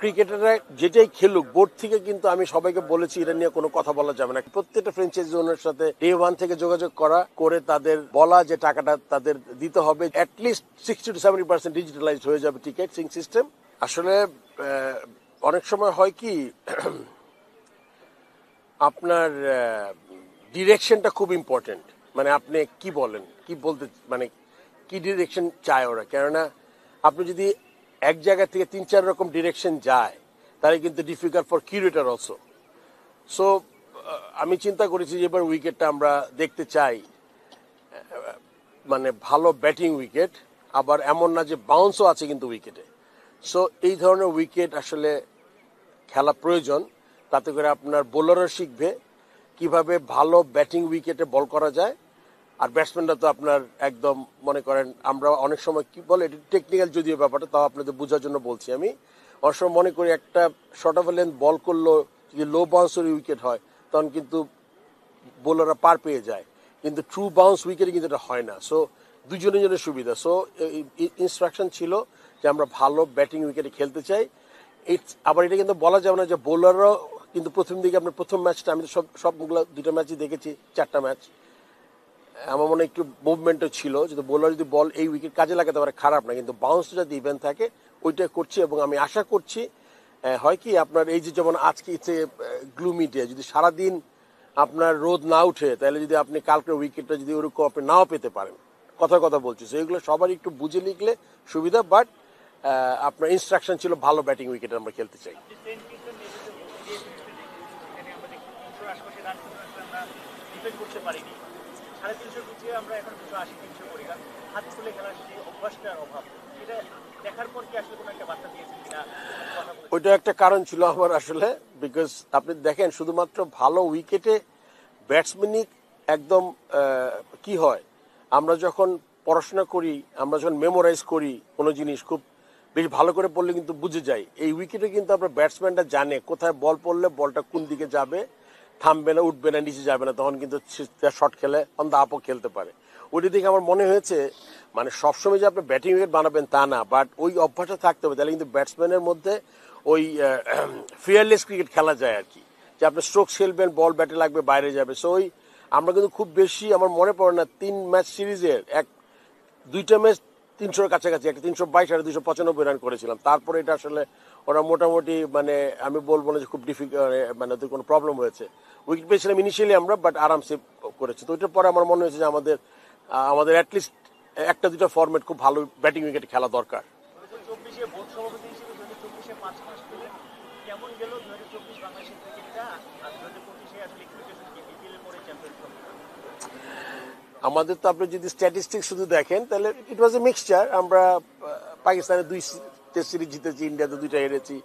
ক্রিকেটাররা যেটাই খেলুক বোর্ড থেকে কিন্তু আমি সবাইকে বলেছি এটা নিয়ে কোনো কথা বলা যাবে না। প্রত্যেকটা ফ্র্যাঞ্চাইজি ওনার সাথে ডে ওয়ান থেকে যোগাযোগ করে তাদের বলা যে টাকাটা তাদের দিতে হবে, অ্যাটলিস্ট 60-70% ডিজিটালাইজড হয়ে যাবে টিকেটিং সিস্টেম। আসলে অনেক সময় হয় কি আপনার ডিরেকশনটা খুব ইম্পর্টেন্ট, মানে আপনি কি বলেন, কি বলতে, মানে কি ডিরেকশন চায় ওরা। কেননা আপনি যদি এক জায়গা থেকে 3-4 রকম ডিরেকশন যায় তাহলে কিন্তু difficult for curator also. So আমি চিন্তা করেছি যে এবার উইকেটটা আমরা দেখতে চাই মানে ভালো ব্যাটিং উইকেট, আবার এমন না যে বাউন্সও আছে কিন্তু উইকেটে। সো এই ধরনের উইকেট আসলে খেলা প্রয়োজন, তাতে করে আপনার বোলারও শিখবে কিভাবে ভালো ব্যাটিং উইকেটে বল করা যায়। আর ব্যাটসম্যানরা তো আপনার একদম মনে করেন, আমরা অনেক সময় কি বলে এটি টেকনিক্যাল যদিও ব্যাপারটা, তাও আপনাদের বোঝার জন্য বলছি আমি। অনেক সময় মনে করি একটা শর্ট অফ লেন্থ বল করলো যদি লো বাউন্সের উইকেট হয় তখন কিন্তু বোলাররা পার পেয়ে যায়, কিন্তু ট্রু বাউন্স উইকেটে কিন্তু এটা হয় না। সো দুজনের সুবিধা। সো ইনস্ট্রাকশন ছিল যে আমরা ভালো ব্যাটিং উইকেটে খেলতে চাই। আবার এটা কিন্তু বলা যাবে না যে বোলাররাও কিন্তু প্রথম দিকে আপনার প্রথম ম্যাচটা আমি সবগুলো 2টা ম্যাচই দেখেছি, 4টা ম্যাচ আমার মনে একটু মুভমেন্টও ছিল, যদি বোলার যদি বল এই উইকেট কাজে লাগাতে পারে খারাপ না, কিন্তু বাউন্স যদি ইভেন্ট থাকে ওইটা করছি। এবং আমি আশা করছি হয় কি আপনার এই যে যেমন আজকে ইচ্ছে গ্লুমি ডে, যদি সারাদিন আপনার রোদ না উঠে তাহলে যদি আপনি কালকে উইকেটটা যদি ওরকম আপনি নাও পেতে পারেন, কথা বলছি। এগুলো সবারই একটু বুঝে লিখলে সুবিধা। বাট আপনার ইনস্ট্রাকশন ছিল ভালো ব্যাটিং উইকেটে আমরা খেলতে চাই। ওইটা একটা কারণ ছিল আমার আসলে, বিকজ আপনি দেখেন শুধুমাত্র ভালো উইকেটে ব্যাটসম্যানই একদম কি হয়, আমরা যখন পড়াশোনা করি, আমরা যখন মেমোরাইজ করি কোনো জিনিস খুব বেশ ভালো করে পড়লে কিন্তু বুঝে যায়। এই উইকেটে কিন্তু আপনার ব্যাটসম্যানটা জানে কোথায় বল পড়লে বলটা কোন দিকে যাবে, থামবে না, উঠবে না, নিচে যাবে না, তখন কিন্তু শট খেলে অন দা আপও খেলতে পারে। ওইটা দেখে আমার মনে হয়েছে মানে সবসময় যে আপনি ব্যাটিং উইকেট বানাবেন তা না, বাট ওই অভ্যাসটা থাকতে হবে, তাহলে কিন্তু ব্যাটসম্যানের মধ্যে ওই ফিয়ারলেস ক্রিকেট খেলা যায় আর কি, যে আপনি স্ট্রোক খেলবেন, বল ব্যাটে লাগবে, বাইরে যাবে। সো ওই আমরা কিন্তু খুব বেশি আমার মনে পড়ে না 3 ম্যাচ সিরিজের 2টা ম্যাচ 300-র কাছাকাছি, একটা 322 আর 295 রান করেছিলাম। তারপরে এটা আসলে ওরা মোটামুটি মানে আমি বলবো না যে খুব ডিফিকাল্ট, মানে ওদের কোনো প্রবলেম হয়েছে। উইকেট পেয়েছিলাম ইনিশিয়ালি আমরা, বাট আরামসে করেছে। তো ওইটার পরে আমার মনে হয়েছে যে আমাদের অ্যাটলিস্ট 1-2টা ফরম্যাট খুব ভালো ব্যাটিং উইকেটে খেলা দরকার। আমাদের তো আপনি যদি স্ট্যাটিস্টিক্স শুধু দেখেন তাহলে ইট ওয়াজ এ মিক্সচার। আমরা পাকিস্তানে 2 টেস্ট সিরিজ জিতেছি, ইন্ডিয়াতে 2টা হেরেছি,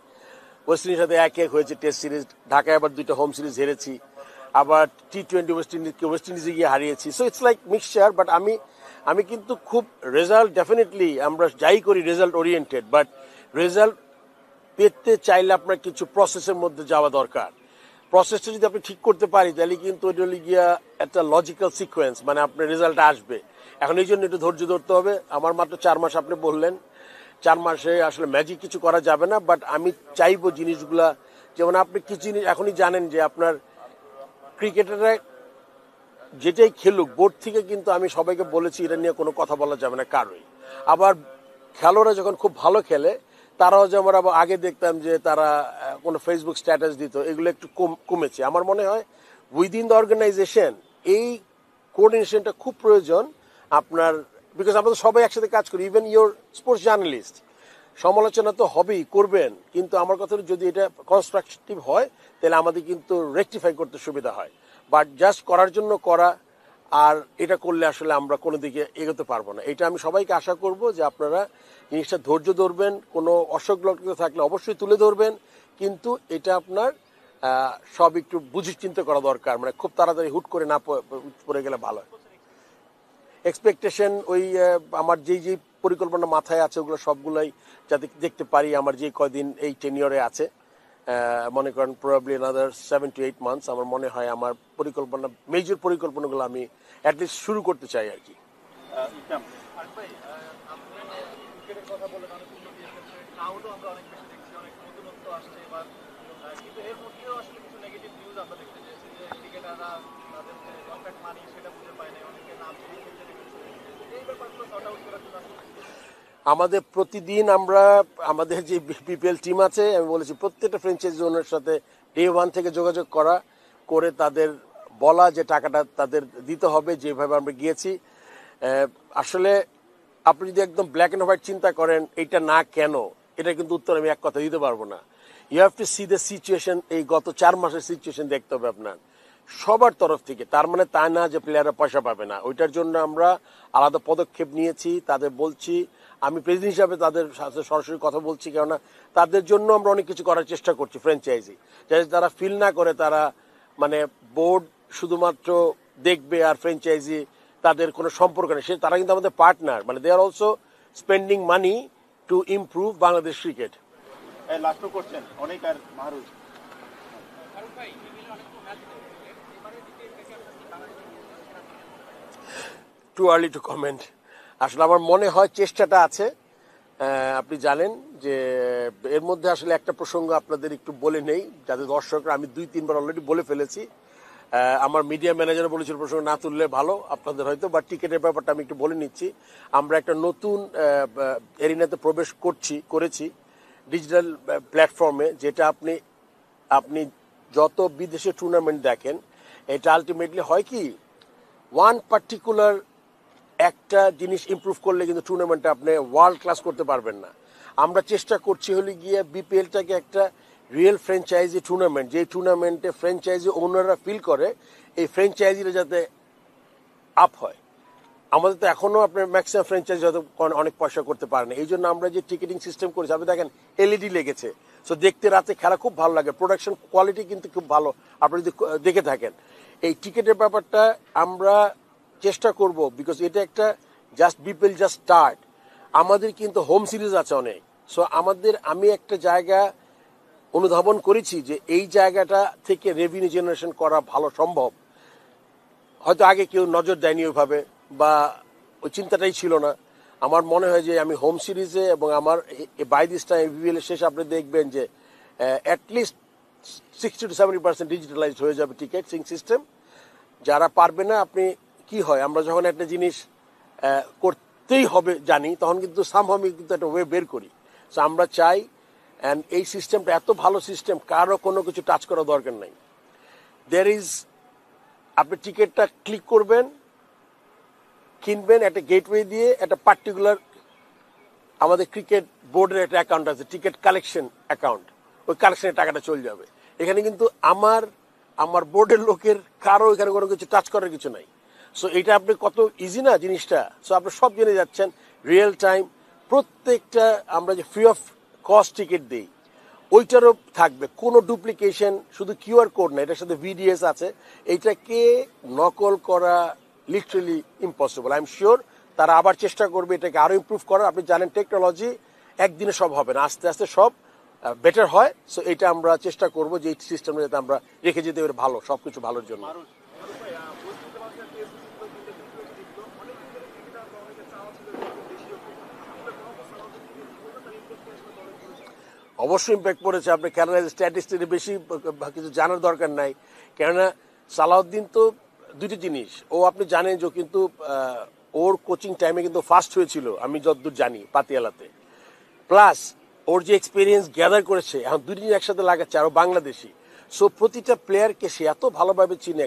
ওয়েস্ট ইন্ডিজের সাথে 1-1 হয়েছে টেস্ট সিরিজ, ঢাকায় আবার 2টা হোম সিরিজ হেরেছি, আবার T20 ওয়েস্ট ইন্ডিজে গিয়ে হারিয়েছি। So it's like mixture. But আমি কিন্তু খুব রেজাল্ট, ডেফিনেটলি আমরা যাই করি রেজাল্ট ওরিয়েন্টেড, বাট রেজাল্ট পেতে চাইলে আপনার কিছু প্রসেসের মধ্যে যাওয়া দরকার। প্রসেসটা যদি আপনি ঠিক করতে পারি তাহলে কিন্তু ওইটা হলে গিয়া একটা লজিক্যাল সিকোয়েন্স, মানে আপনার রেজাল্ট আসবে। এখন এই জন্য একটু ধৈর্য ধরতে হবে। আমার মাত্র 4 মাস, আপনি বললেন 4 মাসে আসলে ম্যাজিক কিছু করা যাবে না, বাট আমি চাইবো জিনিসগুলা, যেমন আপনি কিছু জিনিস এখনই জানেন যে আপনার ক্রিকেটাররা যেটাই খেলুক বোর্ড থেকে কিন্তু আমি সবাইকে বলেছি এটা নিয়ে কোনো কথা বলা যাবে না কারোই। আবার খেলোয়াড়রা যখন খুব ভালো খেলে তারাও যেমন আবার আগে দেখতাম যে তারা কোনো ফেসবুক স্ট্যাটাস দিত, এগুলো একটু কমেছে। আমার মনে হয় উইদিন দ্য অর্গানাইজেশন এই কোঅর্ডিনেশনটা খুব প্রয়োজন আপনার, বিকজ আমরা তো সবাই একসাথে কাজ করি, ইভেন ইওর স্পোর্টস জার্নালিস্ট। সমালোচনা তো হবেই, করবেন, কিন্তু আমার কথা যদি এটা কনস্ট্রাকটিভ হয় তাহলে আমাদের কিন্তু রেকটিফাই করতে সুবিধা হয়। বাট জাস্ট করার জন্য করা, আর এটা করলে আসলে আমরা কোনো দিকে এগোতে পারবো না। এটা আমি সবাইকে আশা করব যে আপনারা জিনিসটা ধৈর্য ধরবেন, কোনো অসুখ লক্ষণ থাকলে অবশ্যই তুলে ধরবেন, কিন্তু এটা আপনার সব একটু বুঝে চিন্তা করা দরকার, মানে খুব তাড়াতাড়ি হুট করে না পড়ে গেলে ভালো হয়। এক্সপেকটেশন ওই আমার যেই পরিকল্পনা মাথায় আছে ওগুলো সবগুলোই যাতে দেখতে পারি আমার যে কয়দিন এই টেনিয়রে আছে, মনে করেন প্রবাবলি another 7 to 8 months, আমার মনে হয় আমার পরিকল্পনা, মেজর পরিকল্পনাগুলো আমি অ্যাটলিস্ট শুরু করতে চাই আর কি। কিন্তু এর মধ্যেও আসলে কিছু নেগেটিভ নিউজ আমরা দেখতে পেয়েছি যে ক্রিকেটাররা তাদের যে কন্ট্রাক্ট মানি সেটা বুঝে পায় না, অনেকে নাম চেঞ্জ করতে গেছে। এই ব্যাপারগুলো সর্ট আউট করার জন্য আমাদের প্রতিদিন আমরা আমাদের যে বিপিএল টিম আছে আমি বলেছি প্রত্যেকটা ফ্র্যাঞ্চাইজি ওনার সাথে ডে ওয়ান থেকে যোগাযোগ করে তাদের বলা যে টাকাটা তাদের দিতে হবে যেভাবে আমরা গিয়েছি। আসলে আপনি যদি একদম ব্ল্যাক অ্যান্ড হোয়াইট চিন্তা করেন এটা না কেন, এটা কিন্তু উত্তর আমি এক কথা দিতে পারবো না। You have to see the situation, এই গত 4 মাসের সিচুয়েশন দেখতে হবে আপনার সবার তরফ থেকে। তার মানে তা না যে প্লেয়াররা পয়সা পাবে না, ওইটার জন্য আমরা আলাদা পদক্ষেপ নিয়েছি, তাদের বলছি। আমি প্রেসিডেন্ট হিসাবে তাদের সাথে সরাসরি কথা বলছি, কেননা তাদের জন্য আমরা অনেক কিছু করার চেষ্টা করছি ফ্র্যাঞ্চাইজি, যাতে তারা ফিল না করে তারা মানে বোর্ড শুধুমাত্র দেখবে আর ফ্র্যাঞ্চাইজি তাদের কোনো সম্পর্ক নেই। তারা কিন্তু আমাদের পার্টনার, মানে they are also spending money to improve Bangladesh cricket. Last করছেন অনেক আর মাহরুজ টু আর্লি টু কমেন্ট। আসলে আমার মনে হয় চেষ্টাটা আছে। আপনি জানেন যে এর মধ্যে আসলে একটা প্রসঙ্গ আপনাদের একটু বলে নেই, যাতে দর্শকরা, আমি 2-3 বার অলরেডি বলে ফেলেছি। আমার মিডিয়া ম্যানেজার বলেছিল প্রসঙ্গ না তুললে ভালো আপনাদের হয়তো, বা টিকিটের ব্যাপারটা আমি একটু বলে নিচ্ছি। আমরা একটা নতুন এরিনাতে প্রবেশ করেছি ডিজিটাল প্ল্যাটফর্মে, যেটা আপনি যত বিদেশে টুর্নামেন্ট দেখেন, এটা আলটিমেটলি হয় কি ওয়ান পার্টিকুলার একটা জিনিস ইমপ্রুভ করলে কিন্তু টুর্নামেন্টটা আপনি ওয়ার্ল্ড ক্লাস করতে পারবেন না। আমরা চেষ্টা করছি হলে গিয়ে বিপিএলটাকে একটা রিয়েল ফ্র্যাঞ্চাইজি টুর্নামেন্ট, যে টুর্নামেন্টে ফ্র্যাঞ্চাইজি ওনাররা ফিল করে এই ফ্র্যাঞ্চাইজিটা যাতে আপ হয়। আমাদের তো এখনো আপনার ম্যাক্সিমাম ফ্র্যাঞ্চাইজি হয়তো অনেক পয়সা করতে পারে না, এই জন্য আমরা যে টিকিটিং সিস্টেম করেছি, আপনি দেখেন এলইডি লেগেছে, সো দেখতে রাতে খেলা খুব ভালো লাগে, প্রোডাকশন কোয়ালিটি কিন্তু খুব ভালো আপনি যদি দেখে থাকেন। এই টিকিটের ব্যাপারটা আমরা চেষ্টা করব, বিকজ এটা একটা জাস্ট বিপিএল জাস্ট স্টার্ট, আমাদের কিন্তু হোম সিরিজ আছে অনেক। সো আমি একটা জায়গা অনুধাবন করেছি যে এই জায়গাটা থেকে রেভিনিউ জেনারেশন করা ভালো সম্ভব। হয়তো আগে কেউ নজর দেয়নি ওইভাবে, বা ওই চিন্তাটাই ছিল না। আমার মনে হয় যে আমি হোম সিরিজে এবং আমার বাই দিস টাইম বিপিএল এর শেষে আপনি দেখবেন যে অ্যাটলিস্ট 60-70% ডিজিটালাইজড হয়ে যাবে টিকেটিং সিস্টেম। যারা পারবে না, আপনি কি হয়, আমরা যখন একটা জিনিস করতেই হবে জানি, তখন কিন্তু সামহামি কিন্তু একটা ওয়ে বের করি। সো আমরা চাই, অ্যান্ড এই সিস্টেমটা এত ভালো সিস্টেম, কারো কোনো কিছু টাচ করার দরকার নাই। আপনি টিকিটটা ক্লিক করবেন, কিনবেন একটা গেটওয়ে দিয়ে, একটা পার্টিকুলার আমাদের ক্রিকেট বোর্ডের একটা অ্যাকাউন্ট আছে, টিকিট কালেকশন অ্যাকাউন্ট, ওই কালেকশনের টাকাটা চলে যাবে। এখানে কিন্তু আমার বোর্ডের লোকের কারো এখানে কোনো কিছু টাচ করার কিছু নাই। সো এটা আপনি কত ইজি না জিনিসটা। সো আপনি সব জেনে যাচ্ছেন রিয়েল টাইম। প্রত্যেকটা আমরা যে ফ্রি অফ কস্ট টিকিট দিই, ওইটারও থাকবে, কোনো ডুপ্লিকেশন, শুধু কিউআর কোড না, এটার সাথে ভিডিএস আছে। এইটাকে নকল করা literally impossible. I am sure তারা আবার চেষ্টা করবে এটাকে আরো ইমপ্রুভ করার। আপনি জানেন টেকনোলজি একদিনে সব হবে না, আস্তে আস্তে সব বেটার হয়। সো এটা আমরা চেষ্টা করব যে এই সিস্টেমটা যাতে আমরা রেখে যেতে পারি ভালো, সবকিছু ভালোর জন্য। অবশ্যই ইম্প্যাক্ট পড়েছে। আপনি কেননা স্ট্যাটিস্টিক্স বেশি কিছু জানার দরকার নাই, কেননা সালাউদ্দিন তো দুটি জিনিস, আপনি জানেন যে কিন্তু ওর কোচিং টাইমে কিন্তু ফার্স্ট হয়েছিল আমি যতদূর জানি পাতিয়ালাতে, প্লাস ওর যে এক্সপিরিয়েন্স গ্যাদার করেছে, এখন দুই দিন একসাথে লাগাচ্ছে, আরো বাংলাদেশি। সো প্রতিটা প্লেয়ারকে সে এত ভালোভাবে চিনে,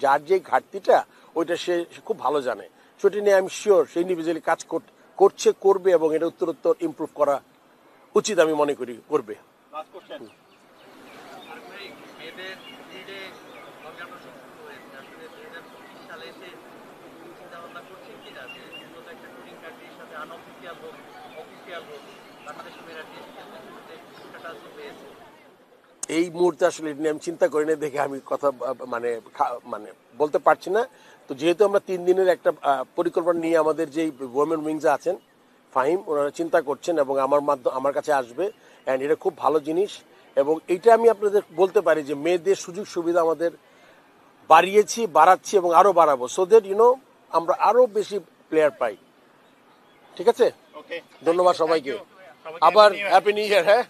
যার যে ঘাটতিটা ওইটা সে খুব ভালো জানে। সেটা নিয়ে আমি শিওর সে ইন্ডিভিজুয়ালি কাজ করবে, এবং এটা উত্তরোত্তর ইমপ্রুভ করা উচিত আমি মনে করি করবে। এই মুহূর্তে আসলে এটা নিয়ে আমি চিন্তা করি না দেখে আমি কথা মানে বলতে পারছি না। তো যেহেতু আমরা 3 দিনের একটা পরিকল্পনা নিয়ে আমাদের যে ওমেন উইংস আছেন ফাহিম, ওনারা চিন্তা করছেন এবং আমার কাছে আসবে, অ্যান্ড এটা খুব ভালো জিনিস। এবং এইটা আমি আপনাদের বলতে পারি যে মেয়েদের সুযোগ সুবিধা আমাদের বাড়াচ্ছি এবং আরো বাড়াবো, সো দ্যাট আমরা আরো বেশি প্লেয়ার পাই। ঠিক আছে, ধন্যবাদ সবাইকে, আবার হ্যাপি নিউ ইয়ার। হ্যাঁ।